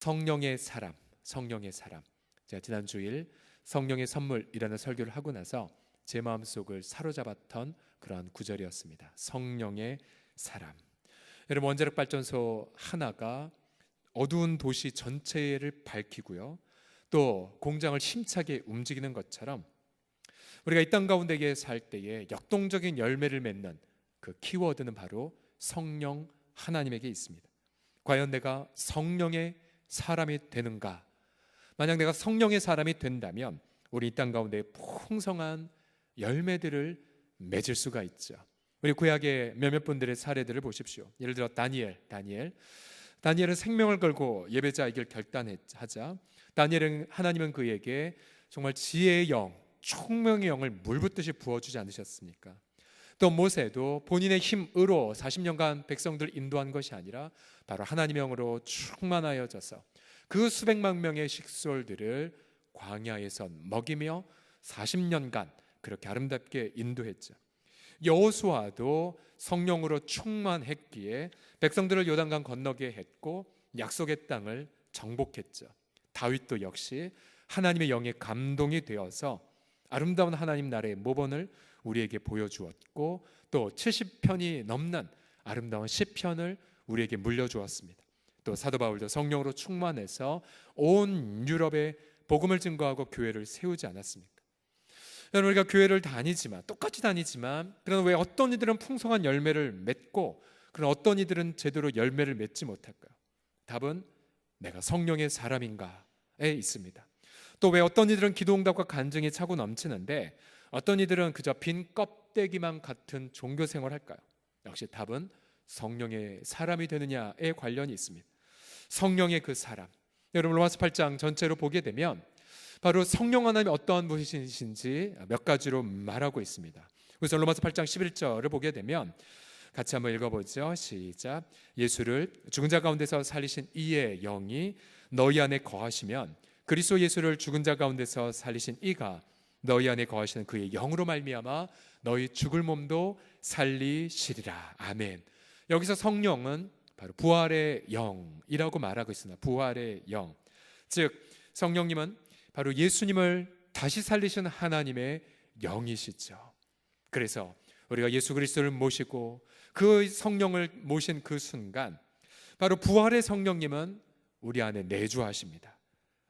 성령의 사람, 성령의 사람. 제가 지난 주일 성령의 선물이라는 설교를 하고 나서 제 마음속을 사로잡았던 그러한 구절이었습니다. 성령의 사람. 여러분, 원자력 발전소 하나가 어두운 도시 전체를 밝히고요, 또 공장을 힘차게 움직이는 것처럼 우리가 이 땅 가운데 살 때에 역동적인 열매를 맺는 그 키워드는 바로 성령 하나님에게 있습니다. 과연 내가 성령의 사람이 되는가? 만약 내가 성령의 사람이 된다면 우리 이 땅 가운데 풍성한 열매들을 맺을 수가 있죠. 우리 구약의 몇몇 분들의 사례들을 보십시오. 예를 들어 다니엘은 생명을 걸고 예배자이길 결단하자 하나님은 그에게 정말 지혜의 영, 총명의 영을 물붓듯이 부어주지 않으셨습니까? 또 모세도 본인의 힘으로 40년간 백성들을 인도한 것이 아니라 바로 하나님의 영으로 충만하여져서 그 수백만 명의 식솔들을 광야에서 먹이며 40년간 그렇게 아름답게 인도했죠. 여호수아도 성령으로 충만했기에 백성들을 요단강 건너게 했고 약속의 땅을 정복했죠. 다윗도 역시 하나님의 영에 감동이 되어서 아름다운 하나님 나라의 모본을 우리에게 보여주었고 또 70편이 넘는 아름다운 시편을 우리에게 물려주었습니다. 또 사도 바울도 성령으로 충만해서 온 유럽에 복음을 증거하고 교회를 세우지 않았습니까? 여러분, 우리가 교회를 똑같이 다니지만 그러나 왜 어떤 이들은 풍성한 열매를 맺고 그런 어떤 이들은 제대로 열매를 맺지 못할까요? 답은 내가 성령의 사람인가에 있습니다. 또 왜 어떤 이들은 기도응답과 간증이 차고 넘치는데 어떤 이들은 그저 빈 껍데기만 같은 종교생활을 할까요? 역시 답은 성령의 사람이 되느냐에 관련이 있습니다. 성령의 그 사람, 여러분 로마서 8장 전체로 보게 되면 바로 성령 하나님이 어떠한 분이신지 몇 가지로 말하고 있습니다. 그래서 로마서 8장 11절을 보게 되면 같이 한번 읽어보죠. 시작. 예수를 죽은 자 가운데서 살리신 이의 영이 너희 안에 거하시면 그리스도 예수를 죽은 자 가운데서 살리신 이가 너희 안에 거하시는 그의 영으로 말미암아 너희 죽을 몸도 살리시리라. 아멘. 여기서 성령은 바로 부활의 영이라고 말하고 있습니다. 부활의 영, 즉 성령님은 바로 예수님을 다시 살리신 하나님의 영이시죠. 그래서 우리가 예수 그리스도를 모시고 그 성령을 모신 그 순간 바로 부활의 성령님은 우리 안에 내주하십니다.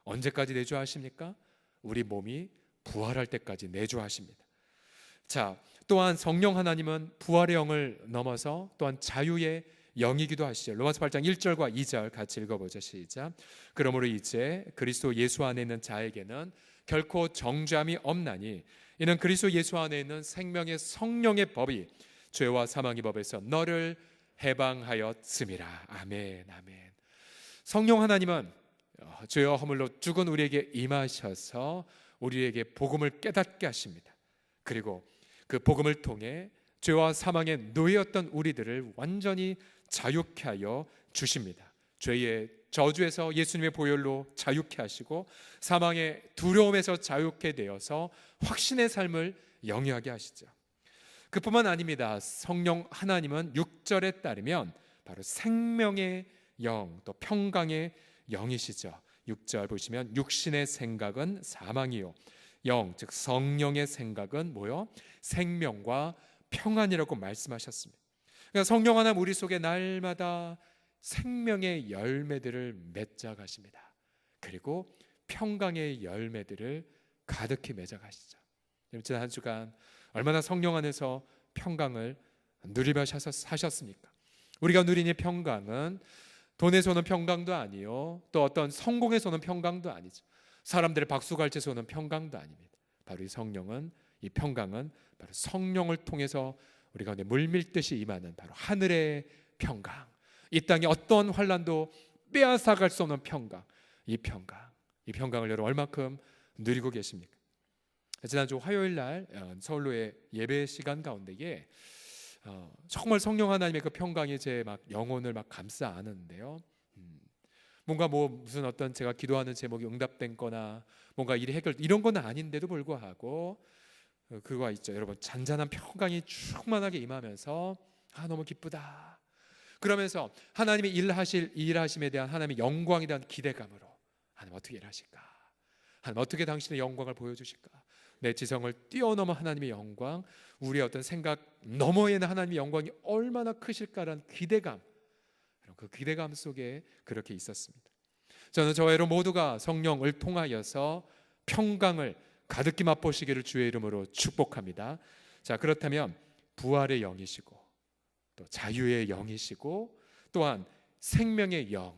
언제까지 내주하십니까? 우리 몸이 부활할 때까지 내주하십니다. 자, 또한 성령 하나님은 부활의 영을 넘어서 또한 자유의 영이기도 하시죠. 로마서 8장 1절과 2절 같이 읽어보죠. 시작. 그러므로 이제 그리스도 예수 안에 있는 자에게는 결코 정죄함이 없나니 이는 그리스도 예수 안에 있는 생명의 성령의 법이 죄와 사망의 법에서 너를 해방하였음이라. 아멘, 아멘. 성령 하나님은 죄와 허물로 죽은 우리에게 임하셔서 우리에게 복음을 깨닫게 하십니다. 그리고 그 복음을 통해 죄와 사망의 노예였던 우리들을 완전히 자유케 하여 주십니다. 죄의 저주에서 예수님의 보혈로 자유케 하시고 사망의 두려움에서 자유케 되어서 확신의 삶을 영위하게 하시죠. 그뿐만 아닙니다. 성령 하나님은 6절에 따르면 바로 생명의 영, 또 평강의 영이시죠. 6절 보시면 육신의 생각은 사망이요 영, 즉 성령의 생각은 뭐요? 생명과 평안이라고 말씀하셨습니다. 그러니까 성령 하나님 우리 속에 날마다 생명의 열매들을 맺어 가십니다. 그리고 평강의 열매들을 가득히 맺어 가시죠. 지난 한 주간 얼마나 성령 안에서 평강을 누리며 하셨습니까? 우리가 누리는 평강은 돈에서 오는 평강도 아니요, 또 어떤 성공에서 오는 평강도 아니죠. 사람들의 박수갈채에서 오는 평강도 아닙니다. 바로 이 평강은 바로 성령을 통해서 우리 가운데 물밀듯이 임하는 바로 하늘의 평강, 이 땅의 어떤 환난도 빼앗아갈 수 없는 평강, 이 평강을 여러분 얼마큼 누리고 계십니까? 지난주 화요일 날 서울로의 예배 시간 가운데에 정말 성령 하나님의 그 평강이 제 막 영혼을 막 감싸 안는데요. 뭔가 무슨 어떤 제가 기도하는 제목이 응답된 거나 뭔가 일이 해결 이런 건 아닌데도 불구하고 그거 있죠. 여러분 잔잔한 평강이 충만하게 임하면서 너무 기쁘다. 그러면서 하나님이 일하심에 대한 하나님의 영광에 대한 기대감으로 하나님 어떻게 일하실까? 하나님 어떻게 당신의 영광을 보여주실까? 내 지성을 뛰어넘어 하나님의 영광, 우리의 어떤 생각 너머에는 하나님의 영광이 얼마나 크실까라는 기대감, 그 기대감 속에 그렇게 있었습니다. 저는 저와 여러분 모두가 성령을 통하여서 평강을 가득히 맛보시기를 주의 이름으로 축복합니다. 자, 그렇다면 부활의 영이시고 또 자유의 영이시고 또한 생명의 영,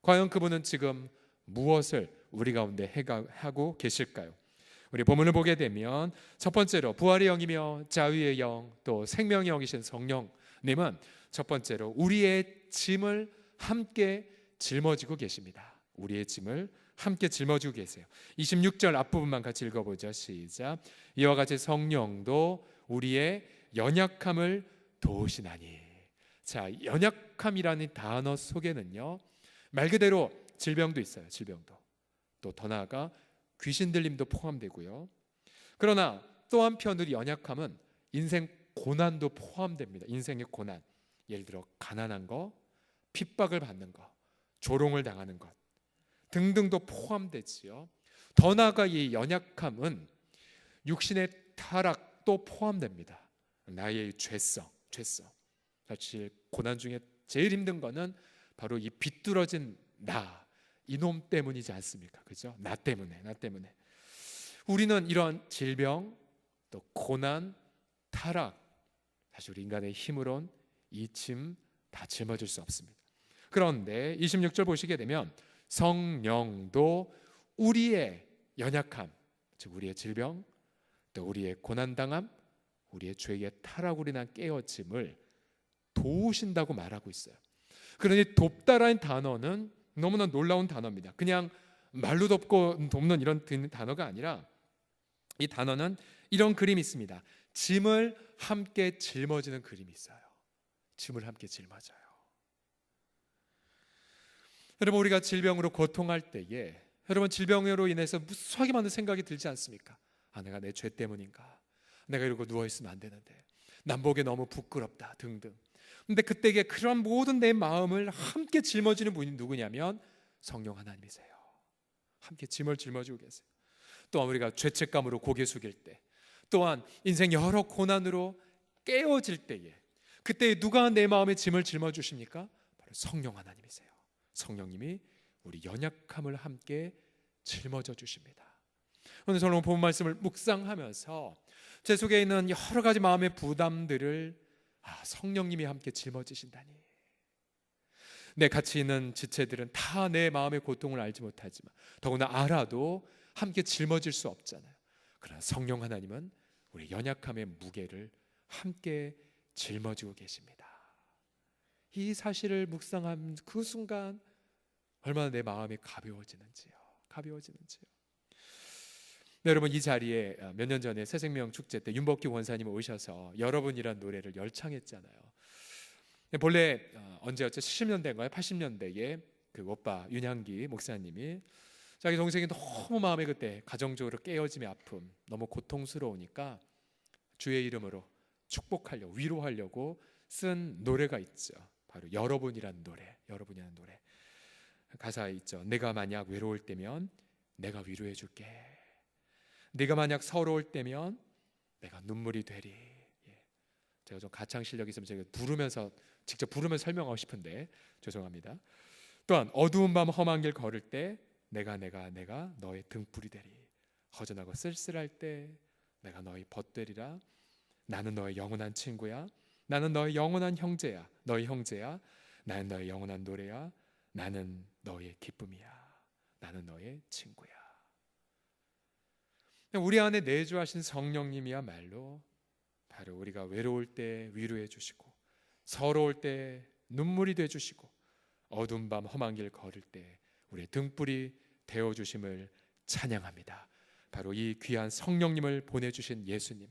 과연 그분은 지금 무엇을 우리 가운데 하고 계실까요? 우리 본문을 보게 되면 첫 번째로 부활의 영이며 자유의 영 또 생명의 영이신 성령님은 첫 번째로 우리의 짐을 함께 짊어지고 계십니다. 우리의 짐을 함께 짊어지고 계세요. 26절 앞부분만 같이 읽어보죠. 시작. 이와 같이 성령도 우리의 연약함을 도우시나니. 자, 연약함이라는 단어 속에는요, 말 그대로 질병도 있어요. 질병도. 또 더 나아가 귀신 들림도 포함되고요. 그러나 또 한편 우리 연약함은 인생 고난도 포함됩니다. 인생의 고난. 예를 들어 가난한 거, 핍박을 받는 거, 조롱을 당하는 것 등등도 포함되지요. 더 나아가 이 연약함은 육신의 타락도 포함됩니다. 나의 죄성. 사실 고난 중에 제일 힘든 거는 바로 이 비뚤어진 나, 이놈 때문이지 않습니까? 그죠? 나 때문에. 우리는 이런 질병, 또 고난, 타락, 사실 우리 인간의 힘으론 이 짐 다 짊어질 수 없습니다. 그런데 26절 보시게 되면 성령도 우리의 연약함, 즉 우리의 질병, 또 우리의 고난당함, 우리의 죄의 타락으로 인한 깨어짐을 도우신다고 말하고 있어요. 그러니 돕다라는 단어는 너무나 놀라운 단어입니다. 그냥 말로 돕는 이런 단어가 아니라 이 단어는 이런 그림이 있습니다. 짐을 함께 짊어지는 그림이 있어요. 짐을 함께 짊어져요. 여러분, 우리가 질병으로 고통할 때에 여러분 질병으로 인해서 무수하게 많은 생각이 들지 않습니까? 내가 내 죄 때문인가? 내가 이러고 누워있으면 안 되는데, 남보기 너무 부끄럽다 등등. 근데 그때에 그런 모든 내 마음을 함께 짊어지는 분이 누구냐면 성령 하나님이세요. 함께 짐을 짊어지고 계세요. 또한 우리가 죄책감으로 고개 숙일 때, 또한 인생 여러 고난으로 깨어질 때에, 그때 누가 내 마음의 짐을 짊어주십니까? 바로 성령 하나님이세요. 성령님이 우리 연약함을 함께 짊어져 주십니다. 오늘 저는 본 말씀을 묵상하면서 제 속에 있는 여러 가지 마음의 부담들을 성령님이 함께 짊어지신다니. 내 같이 있는 지체들은 다 내 마음의 고통을 알지 못하지만 더구나 알아도 함께 짊어질 수 없잖아요. 그러나 성령 하나님은 우리 연약함의 무게를 함께 짊어지고 계십니다. 이 사실을 묵상한 그 순간 얼마나 내 마음이 가벼워지는지요. 네, 여러분, 이 자리에 몇 년 전에 새생명 축제 때 윤복기 권사님 오셔서 여러분이란 노래를 열창했잖아요. 본래 언제였죠? 70년대인가요? 80년대에 그 오빠 윤향기 목사님이 자기 동생이 너무 마음에 그때 가정적으로 깨어짐의 아픔, 너무 고통스러우니까 주의 이름으로 축복하려고, 위로하려고 쓴 노래가 있죠. 바로 여러분이란 노래. 가사에 있죠. 내가 만약 외로울 때면 내가 위로해 줄게. 네가 만약 서러울 때면 내가 눈물이 되리. 제가 좀 가창 실력이 있으면 제가 직접 부르면서 설명하고 싶은데 죄송합니다. 또한 어두운 밤 험한 길 걸을 때 내가 너의 등불이 되리. 허전하고 쓸쓸할 때 내가 너의 벗되리라. 나는 너의 영원한 친구야. 나는 너의 영원한 형제야. 너의 형제야. 나는 너의 영원한 노래야. 나는 너의 기쁨이야. 나는 너의 친구야. 우리 안에 내주하신 성령님이야말로 바로 우리가 외로울 때 위로해 주시고, 서러울 때 눈물이 돼 주시고, 어두운 밤 험한 길 걸을 때 우리의 등불이 되어 주심을 찬양합니다. 바로 이 귀한 성령님을 보내주신 예수님,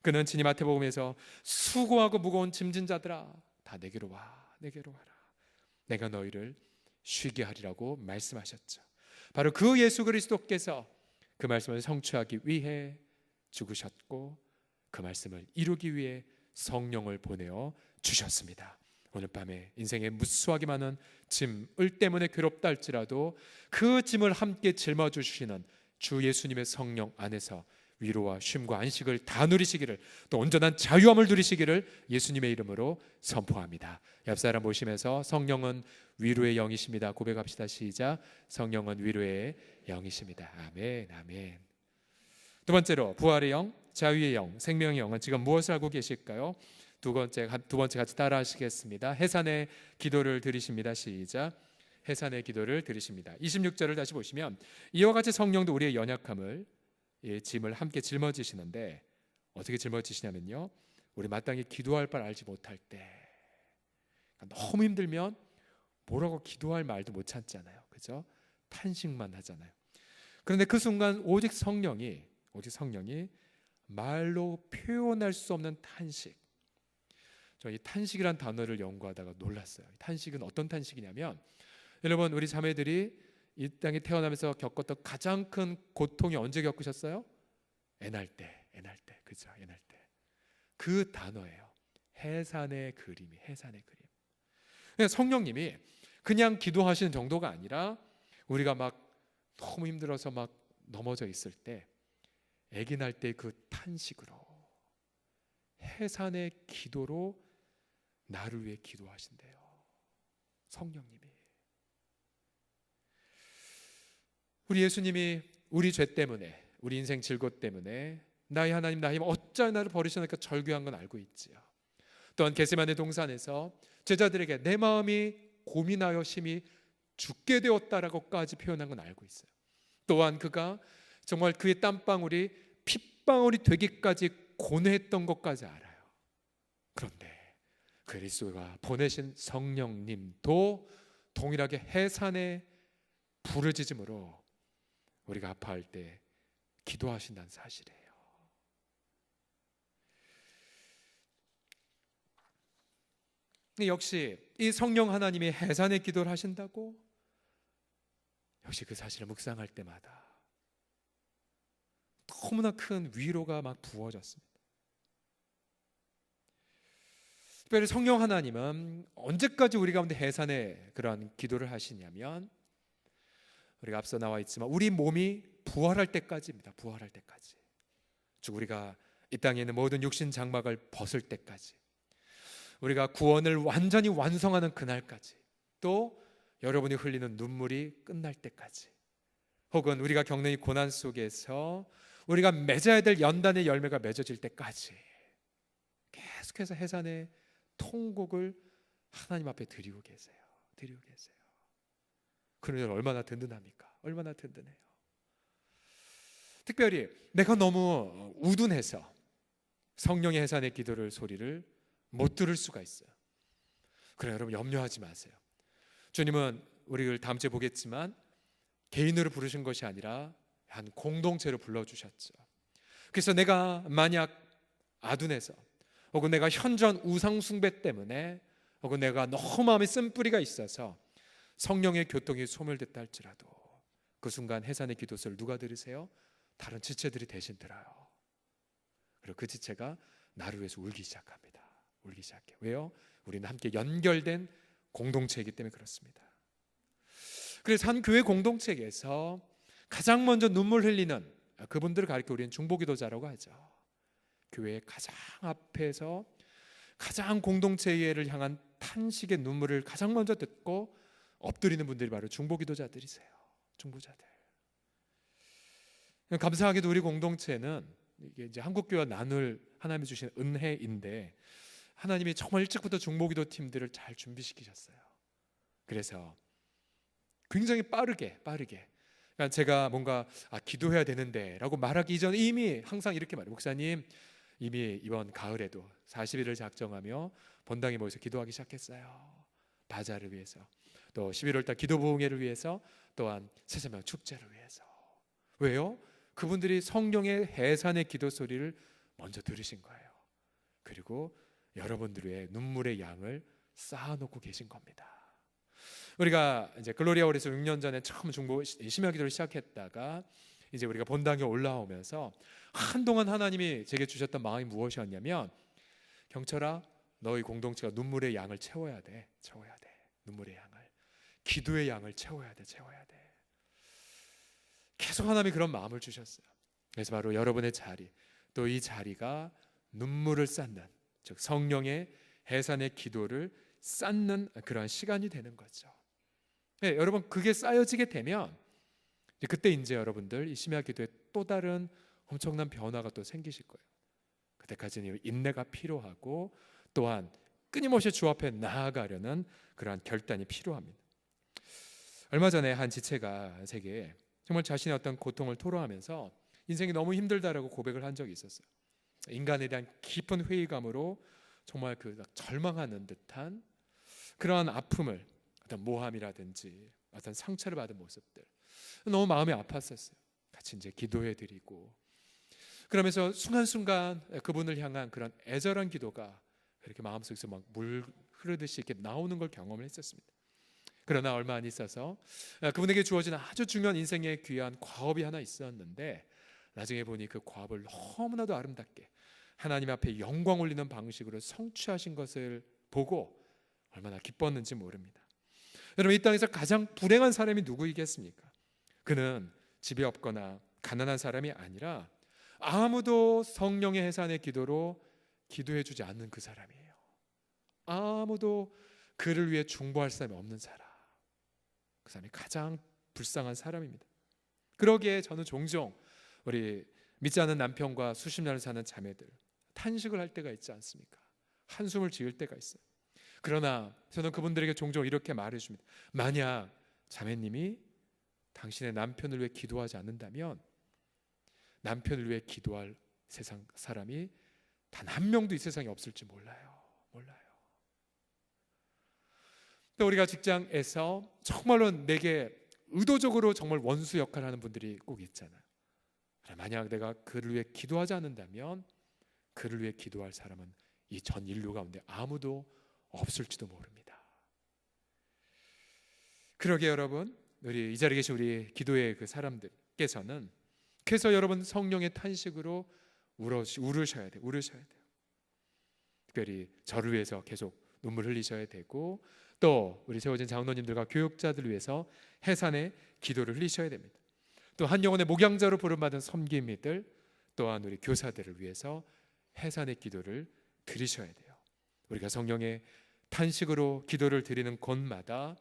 그는 친히 마태복음에서 수고하고 무거운 짐진 자들아 다 내게로 와라. 내가 너희를 쉬게 하리라고 말씀하셨죠. 바로 그 예수 그리스도께서 그 말씀을 성취하기 위해 죽으셨고 그 말씀을 이루기 위해 성령을 보내어 주셨습니다. 오늘 밤에 인생에 무수하게 많은 짐을 때문에 괴롭다 할지라도 그 짐을 함께 짊어주시는 주 예수님의 성령 안에서 위로와 쉼과 안식을 다 누리시기를, 또 온전한 자유함을 누리시기를 예수님의 이름으로 선포합니다. 옆사람 보시면서 성령은 위로의 영이십니다 고백합시다. 시작. 성령은 위로의 영이십니다. 아멘, 아멘. 두 번째로 부활의 영, 자유의 영, 생명의 영은 지금 무엇을 알고 계실까요? 두 번째 같이 따라 하시겠습니다. 해산의 기도를 드리십니다. 시작. 해산의 기도를 드리십니다. 26절을 다시 보시면 이와 같이 성령도 우리의 연약함을, 짐을 함께 짊어지시는데 어떻게 짊어지시냐면요, 우리 마땅히 기도할 바를 알지 못할 때, 너무 힘들면 뭐라고 기도할 말도 못 찾잖아요. 그죠? 탄식만 하잖아요. 그런데 그 순간 오직 성령이 말로 표현할 수 없는 탄식. 저 이 탄식이란 단어를 연구하다가 놀랐어요. 탄식은 어떤 탄식이냐면, 여러분 우리 자매들이 이 땅에 태어나면서 겪었던 가장 큰 고통이 언제 겪으셨어요? 애날 때, 그죠? 애날 때. 그 단어예요. 해산의 그림이, 해산의 그림. 성령님이 그냥 기도하시는 정도가 아니라 우리가 막 너무 힘들어서 막 넘어져 있을 때, 아기 날 때 그 탄식으로, 해산의 기도로 나를 위해 기도하신대요. 성령님이. 우리 예수님이 우리 죄 때문에, 우리 인생 질고 때문에 나의 하나님 나의 힘 어찌 나를 버리셨을까 절규한 건 알고 있지요. 또한 겟세마네 동산에서 제자들에게 내 마음이 고민하여 심히 죽게 되었다라고까지 표현한 건 알고 있어요. 또한 그가 정말 그의 땀방울이 핏방울이 되기까지 고뇌했던 것까지 알아요. 그런데 그리스도가 보내신 성령님도 동일하게 해산의 부르짖음으로 우리가 아파할 때 기도하신다는 사실이에요. 역시 이 성령 하나님이 해산의 기도를 하신다고, 역시 그 사실을 묵상할 때마다 너무나 큰 위로가 막 부어졌습니다. 특별히 성령 하나님은 언제까지 우리 가운데 해산의 그러한 기도를 하시냐면, 우리가 앞서 나와 있지만 우리 몸이 부활할 때까지입니다. 부활할 때까지. 즉 우리가 이 땅에 있는 모든 육신 장막을 벗을 때까지, 우리가 구원을 완전히 완성하는 그날까지, 또 여러분이 흘리는 눈물이 끝날 때까지, 혹은 우리가 겪는 이 고난 속에서 우리가 맺어야 될 연단의 열매가 맺어질 때까지 계속해서 해산의 통곡을 하나님 앞에 드리고 계세요. 드리고 계세요. 그러면 얼마나 든든합니까? 얼마나 든든해요. 특별히 내가 너무 우둔해서 성령의 해산의 기도를 소리를 못 들을 수가 있어요. 그래, 여러분 염려하지 마세요. 주님은 우리를 다음 주에 보겠지만 개인으로 부르신 것이 아니라 한 공동체로 불러주셨죠. 그래서 내가 만약 아둔해서, 혹은 내가 현저한 우상 숭배 때문에, 혹은 내가 너무 마음에 쓴뿌리가 있어서 성령의 교통이 소멸됐다 할지라도 그 순간 해산의 기도소를 누가 들으세요? 다른 지체들이 대신 들어요. 그리고 그 지체가 나를 위해서 울기 시작합니다. 울기 시작해요. 왜요? 우리는 함께 연결된 공동체이기 때문에 그렇습니다. 그래서 한 교회 공동체에서 가장 먼저 눈물 흘리는 그분들을 가리켜 우리는 중보기도자라고 하죠. 교회의 가장 앞에서 가장 공동체를 향한 탄식의 눈물을 가장 먼저 듣고 엎드리는 분들이 바로 중보기도자들이세요. 중보자들. 감사하게도 우리 공동체는 이게 이제 한국교회와 나눌 하나님이 주신 은혜인데, 하나님이 정말 일찍부터 중보기도 팀들을 잘 준비시키셨어요. 그래서 굉장히 빠르게 그러니까 제가 뭔가 기도해야 되는데 라고 말하기 이전에 이미 항상 이렇게 말해요. 목사님, 이미 이번 가을에도 40일을 작정하며 본당에 모여서 기도하기 시작했어요. 바자를 위해서, 또 11월달 기도 부흥회를 위해서, 또한 새세명 축제를 위해서. 왜요? 그분들이 성령의 해산의 기도 소리를 먼저 들으신 거예요. 그리고 여러분들의 눈물의 양을 쌓아놓고 계신 겁니다. 우리가 이제 글로리아홀에서 6년 전에 처음 중보 심야 기도를 시작했다가 이제 우리가 본당에 올라오면서 한동안 하나님이 제게 주셨던 마음이 무엇이었냐면, 경철아, 너희 공동체가 눈물의 양을 채워야 돼. 눈물의 양을, 기도의 양을 채워야 돼. 계속 하나님이 그런 마음을 주셨어요. 그래서 바로 여러분의 자리, 또 이 자리가 눈물을 쌓는, 즉 성령의 해산의 기도를 쌓는 그런 시간이 되는 거죠. 네, 여러분 그게 쌓여지게 되면 그때 이제 여러분들 이 심야 기도에 또 다른 엄청난 변화가 또 생기실 거예요. 그때까지는 인내가 필요하고 또한 끊임없이 주 앞에 나아가려는 그러한 결단이 필요합니다. 얼마 전에 한 지체가 제게 정말 자신의 어떤 고통을 토로하면서 인생이 너무 힘들다라고 고백을 한 적이 있었어요. 인간에 대한 깊은 회의감으로 정말 그 절망하는 듯한 그러한 아픔을, 어떤 모함이라든지 어떤 상처를 받은 모습들, 너무 마음이 아팠었어요. 같이 이제 기도해드리고 그러면서 순간순간 그분을 향한 그런 애절한 기도가 이렇게 마음속에서 막 물 흐르듯이 이렇게 나오는 걸 경험을 했었습니다. 그러나 얼마 안 있어서 그분에게 주어진 아주 중요한 인생의 귀한 과업이 하나 있었는데, 나중에 보니 그 과업을 너무나도 아름답게 하나님 앞에 영광 올리는 방식으로 성취하신 것을 보고 얼마나 기뻤는지 모릅니다. 여러분, 이 땅에서 가장 불행한 사람이 누구이겠습니까? 그는 집이 없거나 가난한 사람이 아니라 아무도 성령의 해산의 기도로 기도해 주지 않는 그 사람이에요. 아무도 그를 위해 중보할 사람이 없는 사람, 그 사람이 가장 불쌍한 사람입니다. 그러기에 저는 종종 우리 믿지 않는 남편과 수십 년을 사는 자매들 탄식을 할 때가 있지 않습니까? 한숨을 지을 때가 있어요. 그러나 저는 그분들에게 종종 이렇게 말해줍니다. 만약 자매님이 당신의 남편을 위해 기도하지 않는다면 남편을 위해 기도할 세상 사람이 단 한 명도 이 세상에 없을지 몰라요. 또 우리가 직장에서 정말로 내게 의도적으로 정말 원수 역할을 하는 분들이 꼭 있잖아요. 만약 내가 그를 위해 기도하지 않는다면 그를 위해 기도할 사람은 이 전 인류 가운데 아무도 없을지도 모릅니다. 그러게 여러분, 우리 이 자리에 계신 우리 기도의 그 사람들께서는 그래서 여러분 성령의 탄식으로 울으셔야 돼요. 특별히 저를 위해서 계속 눈물 흘리셔야 되고, 또 우리 세워진 장로님들과 교육자들을 위해서 해산의 기도를 흘리셔야 됩니다. 또 한 영혼의 목양자로 부름받은 섬김이들, 또한 우리 교사들을 위해서 해산의 기도를 드리셔야 돼요. 우리가 성령의 탄식으로 기도를 드리는 곳마다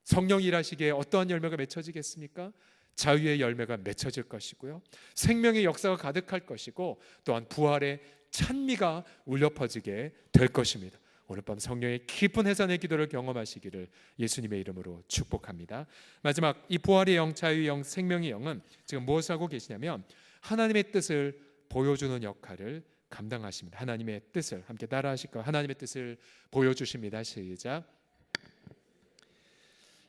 성령이 일하시기에 어떠한 열매가 맺혀지겠습니까? 자유의 열매가 맺혀질 것이고요, 생명의 역사가 가득할 것이고, 또한 부활의 찬미가 울려 퍼지게 될 것입니다. 오늘 밤 성령의 깊은 해산의 기도를 경험하시기를 예수님의 이름으로 축복합니다. 마지막, 이 부활의 영, 자유의 영, 생명의 영은 지금 무엇을 하고 계시냐면 하나님의 뜻을 보여주는 역할을 감당하십니다. 하나님의 뜻을 함께 따라 하실까요? 하나님의 뜻을 보여주십니다. 시작.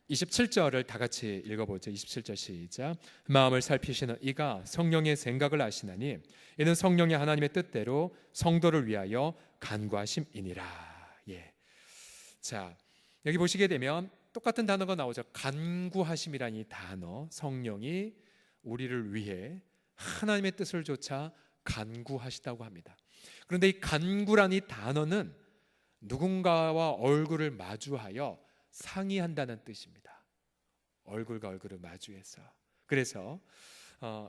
27절을 다 같이 읽어보죠. 27절 시작. 마음을 살피시는 이가 성령의 생각을 아시나니 이는 성령의 하나님의 뜻대로 성도를 위하여 간구하심이니라. 자, 여기 보시게 되면 똑같은 단어가 나오죠. 간구하심이라는 이 단어, 성령이 우리를 위해 하나님의 뜻을 조차 간구하시다고 합니다. 그런데 이 간구라는 이 단어는 누군가와 얼굴을 마주하여 상의한다는 뜻입니다. 얼굴과 얼굴을 마주해서. 그래서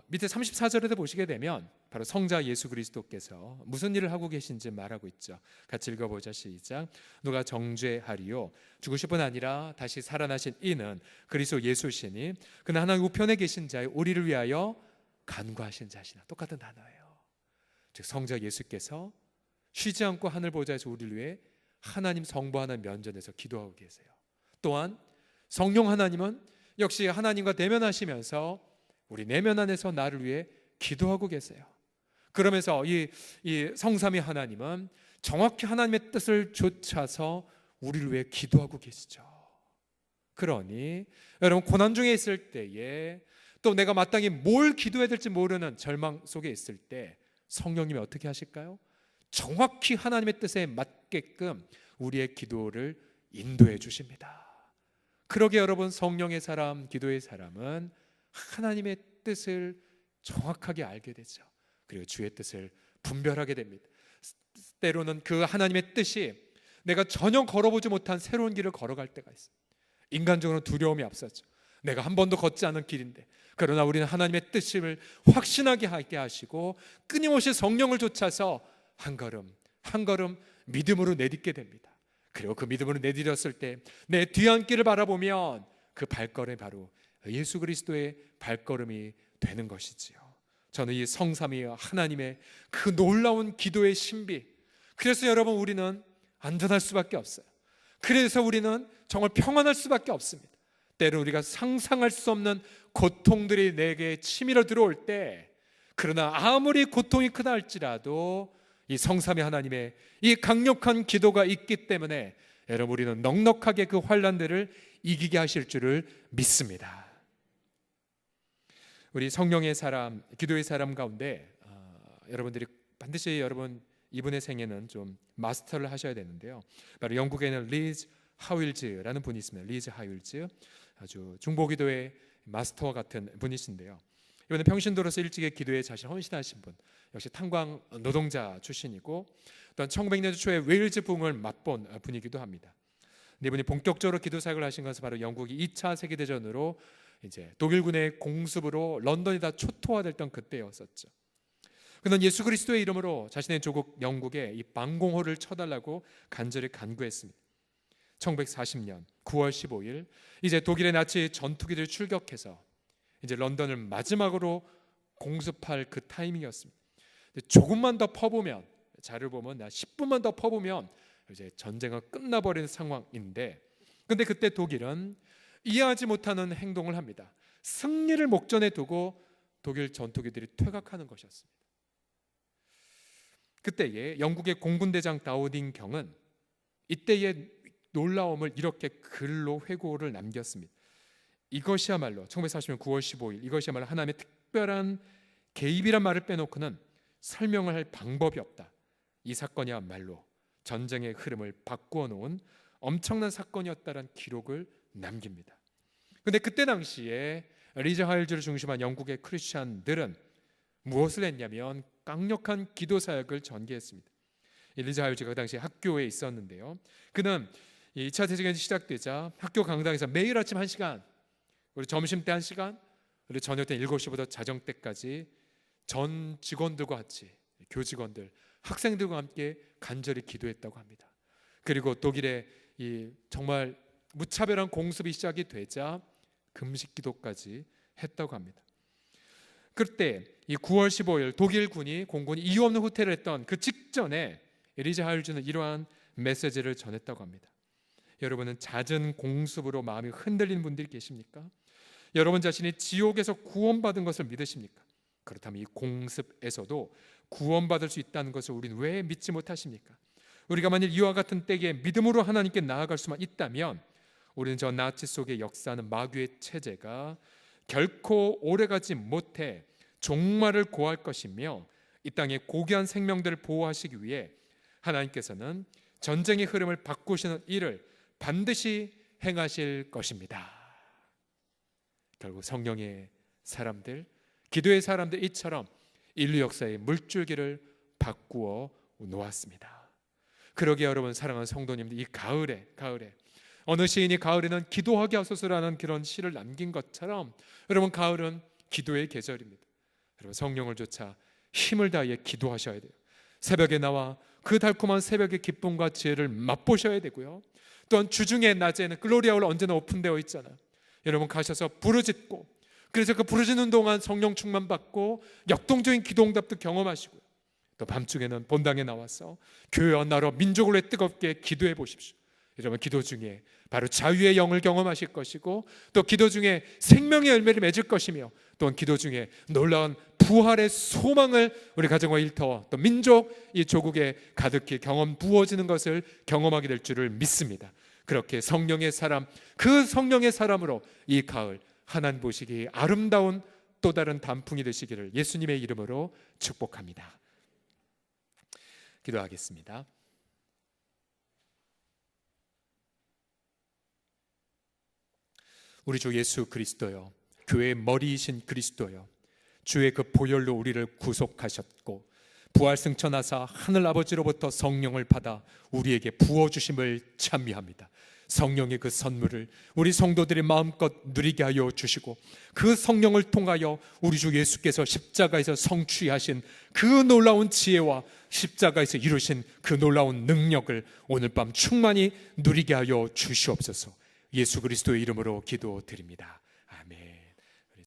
밑에 34절에도 보시게 되면 바로 성자 예수 그리스도께서 무슨 일을 하고 계신지 말하고 있죠. 같이 읽어보자. 시작. 누가 정죄하리요? 죽으실 뿐 아니라 다시 살아나신 이는 그리스도 예수시니 그는 하나님 우편에 계신 자의 우리를 위하여 간구하신 자시나. 똑같은 단어예요. 즉 성자 예수께서 쉬지 않고 하늘 보좌에서 우리를 위해 하나님 성부 하나님 면전에서 기도하고 계세요. 또한 성령 하나님은 역시 하나님과 대면하시면서 우리 내면 안에서 나를 위해 기도하고 계세요. 그러면서 이 성삼위 하나님은 정확히 하나님의 뜻을 좇아서 우리를 위해 기도하고 계시죠. 그러니 여러분, 고난 중에 있을 때에 또 내가 마땅히 뭘 기도해야 될지 모르는 절망 속에 있을 때 성령님이 어떻게 하실까요? 정확히 하나님의 뜻에 맞게끔 우리의 기도를 인도해 주십니다. 그러게 여러분, 성령의 사람, 기도의 사람은 하나님의 뜻을 정확하게 알게 되죠. 그리고 주의 뜻을 분별하게 됩니다. 때로는 그 하나님의 뜻이 내가 전혀 걸어보지 못한 새로운 길을 걸어갈 때가 있어요. 인간적으로는 두려움이 앞서죠. 내가 한 번도 걷지 않은 길인데, 그러나 우리는 하나님의 뜻을 확신하게 하게 하시고 끊임없이 성령을 쫓아서 한 걸음 한 걸음 믿음으로 내딛게 됩니다. 그리고 그 믿음으로 내딛었을 때 내 뒤안길을 바라보면 그 발걸음이 바로 예수 그리스도의 발걸음이 되는 것이지요. 저는 이 성삼위와 하나님의 그 놀라운 기도의 신비, 그래서 여러분 우리는 안전할 수밖에 없어요. 그래서 우리는 정말 평안할 수밖에 없습니다. 때로 우리가 상상할 수 없는 고통들이 내게 치밀어 들어올 때, 그러나 아무리 고통이 크다 할지라도 이 성삼위 하나님의 이 강력한 기도가 있기 때문에 여러분 우리는 넉넉하게 그 환난들을 이기게 하실 줄을 믿습니다. 우리 성령의 사람, 기도의 사람 가운데 여러분들이 반드시 여러분 이분의 생애는 좀 마스터를 하셔야 되는데요. 바로 영국에는 리즈 하윌즈라는 분이 있습니다. 리즈 하윌즈, 아주 중보기도의 마스터와 같은 분이신데요. 이번에 평신도로서 일찍의 기도에 자신 헌신하신 분, 역시 탄광 노동자 출신이고 또한 1900년대 초에 웨일즈 부흥을 맛본 분이기도 합니다. 이분이 본격적으로 기도 사역을 하신 것은 바로 영국이 2차 세계대전으로 이제 독일군의 공습으로 런던이 다 초토화됐던 그때였었죠. 그는 예수 그리스도의 이름으로 자신의 조국 영국에 이 방공호를 쳐달라고 간절히 간구했습니다. 1940년 9월 15일 이제 독일의 나치 전투기들이 출격해서 이제 런던을 마지막으로 공습할 그 타이밍이었습니다. 조금만 더 퍼보면, 자료를 보면 10분만 더 퍼보면 이제 전쟁은 끝나버리는 상황인데, 근데 그때 독일은 이해하지 못하는 행동을 합니다. 승리를 목전에 두고 독일 전투기들이 퇴각하는 것이었습니다. 그때에 영국의 공군대장 다우딩 경은 이때의 놀라움을 이렇게 글로 회고를 남겼습니다. 이것이야말로 1940년 9월 15일 이것이야말로 하나님의 특별한 개입이란 말을 빼놓고는 설명을 할 방법이 없다. 이 사건이야말로 전쟁의 흐름을 바꾸어 놓은 엄청난 사건이었다는 기록을 남깁니다. 그런데 그때 당시에 리즈 하일즈를 중심한 영국의 크리스찬들은 무엇을 했냐면 강력한 기도 사역을 전개했습니다. 리즈 하일즈가 그 당시 학교에 있었는데요. 그는 2차 대전이 시작되자 학교 강당에서 매일 아침 1시간, 우리 점심 때 1시간, 그리고 저녁 때 7시부터 자정 때까지 전 직원들과 같이 교직원들, 학생들과 함께 간절히 기도했다고 합니다. 그리고 독일의 이 정말 무차별한 공습이 시작이 되자 금식 기도까지 했다고 합니다. 그때 이 9월 15일 독일 공군이 이유 없는 후퇴를 했던 그 직전에 리즈 하일즈는 이러한 메시지를 전했다고 합니다. 여러분은 잦은 공습으로 마음이 흔들리는 분들이 계십니까? 여러분 자신이 지옥에서 구원받은 것을 믿으십니까? 그렇다면 이 공습에서도 구원받을 수 있다는 것을 우리는 왜 믿지 못하십니까? 우리가 만일 이와 같은 때에 믿음으로 하나님께 나아갈 수만 있다면 우리는 저 나치 속에 역사하는 마귀의 체제가 결코 오래가지 못해 종말을 고할 것이며, 이 땅의 고귀한 생명들을 보호하시기 위해 하나님께서는 전쟁의 흐름을 바꾸시는 일을 반드시 행하실 것입니다. 결국 성령의 사람들, 기도의 사람들 이처럼 인류 역사의 물줄기를 바꾸어 놓았습니다. 그러기에 여러분 사랑하는 성도님들, 이 가을에 어느 시인이 가을에는 기도하게 하소서라는 그런 시를 남긴 것처럼 여러분 가을은 기도의 계절입니다. 여러분 성령을 쫓아 힘을 다해 기도하셔야 돼요. 새벽에 나와 그 달콤한 새벽의 기쁨과 지혜를 맛보셔야 되고요. 또한 주중에 낮에는 글로리아홀 언제나 오픈되어 있잖아요. 여러분 가셔서 부르짖고, 그래서 그 부르짖는 동안 성령 충만 받고 역동적인 기도응답도 경험하시고요. 또 밤중에는 본당에 나와서 교회와 나라 민족을 위해 뜨겁게 기도해 보십시오. 여러분 기도 중에 바로 자유의 영을 경험하실 것이고, 또 기도 중에 생명의 열매를 맺을 것이며, 또한 기도 중에 놀라운 부활의 소망을 우리 가정과 일터 또 민족 이 조국에 가득히 부어지는 것을 경험하게 될 줄을 믿습니다. 그렇게 성령의 사람, 그 성령의 사람으로 이 가을 하나님 보시기 아름다운 또 다른 단풍이 되시기를 예수님의 이름으로 축복합니다. 기도하겠습니다. 우리 주 예수 그리스도여, 교회의 머리이신 그리스도여, 주의 그 보혈로 우리를 구속하셨고 부활 승천하사 하늘 아버지로부터 성령을 받아 우리에게 부어주심을 찬미합니다. 성령의 그 선물을 우리 성도들이 마음껏 누리게 하여 주시고, 그 성령을 통하여 우리 주 예수께서 십자가에서 성취하신 그 놀라운 지혜와 십자가에서 이루신 그 놀라운 능력을 오늘 밤 충만히 누리게 하여 주시옵소서. 예수 그리스도의 이름으로 기도드립니다. 아멘.